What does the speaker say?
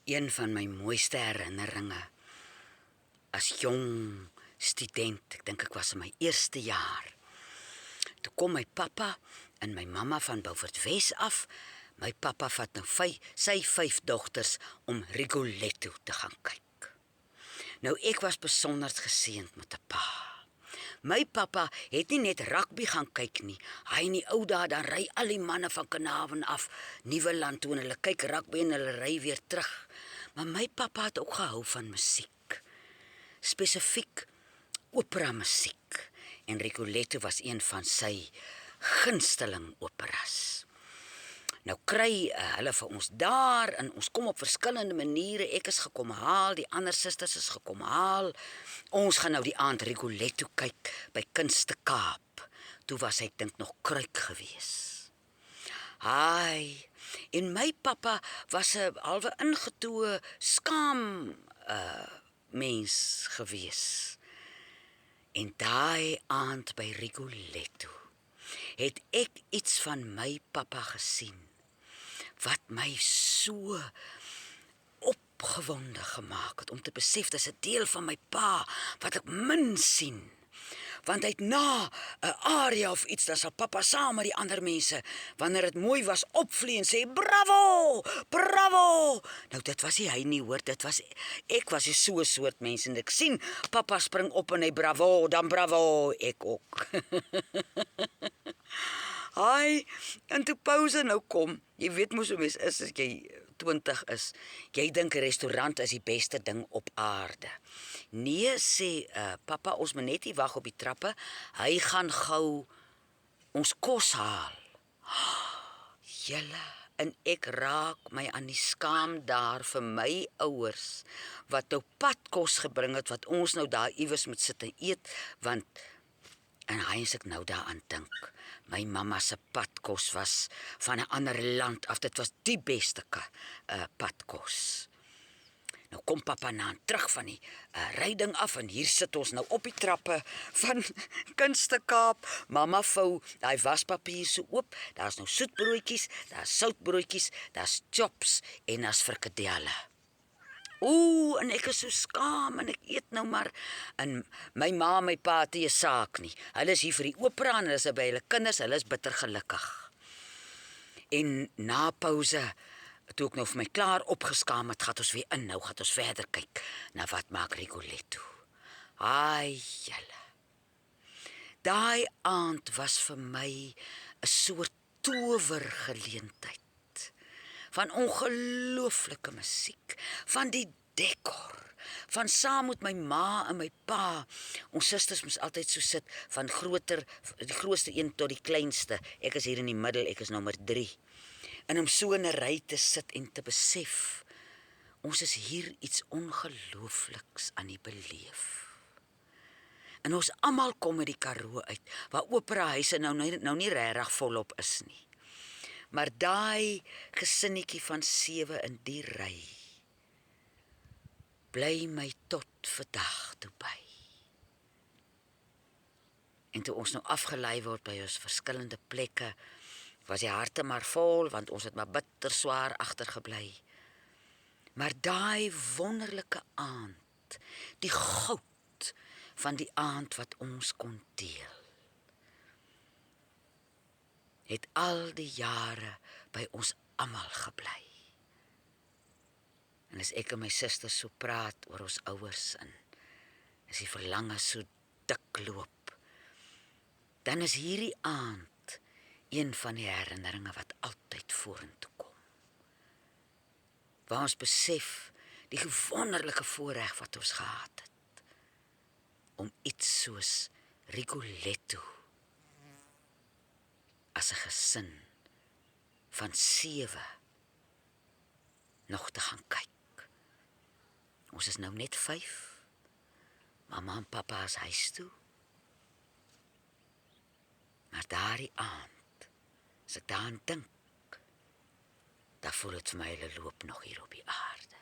Een van my mooiste herinneringe as jong student, ek dink ek was in my eerste jaar. Toe kom my pappa en my mamma van Beaufort Wes af. My pappa vat nou sy 5 dogters om Rigoletto te gaan kyk. Nou ek was besonder geseënd met 'n pa. My pappa het nie net rugby gaan kyk nie. Hy in die ou dae dan ry al die manne van Kanaven af Nieuweland toe en hulle kyk rugby en hulle ry weer terug. Maar my pappa het ook gehou van musiek. Spesifiek opera musiek. En Rigoletto was een van sy gunsteling operas. Nou kry hulle vir ons daar en ons kom op verskillende maniere. Ek is gekom haal, die ander susters is gekom haal. Ons gaan nou die aand Rigoletto kyk by Kunste Kaap. Toe was ek dink nog kruik gewees. Haai, en my pappa was 'n halwe ingetoe skaam mens gewees. En daai aand by Rigoletto het ek iets van my pappa gesien wat my so opgewonde gemaak het om te besef dis 'n deel van my pa wat ek min sien. Want hy het na 'n aria of iets, dan sal pappa saam met die ander mense, wanneer dit mooi was, opvlie en sê bravo, bravo. Nou dit was nie hy nie hoor, ek was so 'n soort mens en ek sien pappa spring op en hy bravo, dan bravo, ek ook. Haai, en toe pause nou kom, jy weet mos hoe mens is as jy 20 is, jy dink 'n restaurant is die beste ding op aarde. Nee, sê pappa, ons moet net nie wag op die trappe, hy gaan gou ons kos haal. Julle, en ek raak my aan die skaam daar vir my ouers, wat nou padkos gebring het, wat ons nou daar iewers moet sit en eet, want en hy as ek nou daaraan dink, my mamma se padkos was van 'n ander land af, dit was die beste padkos. Nou kom pappa na terug van die ryding af en hier sit ons nou op die trappe van Kunste Kaap. Mamma vou daai waspapier so oop, daar's nou soetbroodjies, daar's soutbroodjies, daar's chops en daar's frikadelle. En ek is so skaam en ek eet nou maar. En my ma en my pa het nie 'n saak nie. Hulle is hier vir die opera en hulle is by hulle kinders, hulle is bitter gelukkig. En na pause, toe ek nou vir my klaar opgeskaam het, gaan ons weer in, nou gaan ons verder kyk na wat maak Rigoletto. Ai, julle. Daai aand was vir my 'n soort towergeleentheid. Van ongelooflike musiek, van die dekor, van saam met my ma en my pa. Ons susters moes altyd so sit, van die grootste een tot die kleinste. Ek is hier in die middel, ek is nommer 3. En om so in 'n ry te sit en te besef, ons is hier iets ongeloofliks aan die beleef. En ons almal kom met die Karoo uit, waar operahuise nou nie regtig volop is nie. Maar daai gesinnetjie van 7 in die ry bly my tot vandag toe by. En toe ons nou afgelei word by ons verskillende plekke, was die harte maar vol, want ons het maar bitter swaar agtergebly. Maar daai wonderlike aand, die goud van die aand wat ons kon deel, het al die jare by ons almal gebly. En as ek en my susters so praat oor ons ouers en as die verlange so dik loop, dan is hierdie aand een van die herinneringe wat altyd vorentoe kom. Waar ons besef die wonderlike voorreg wat ons gehad het om iets soos Rigoletto as 'n gesin van 7 nog te gaan kyk. Ons is nou net 5. Mamma en pappa is huis toe. Maar daardie aand, as ek daaraan dink, dan voel dit vir my hulle loop nog hier op die aarde.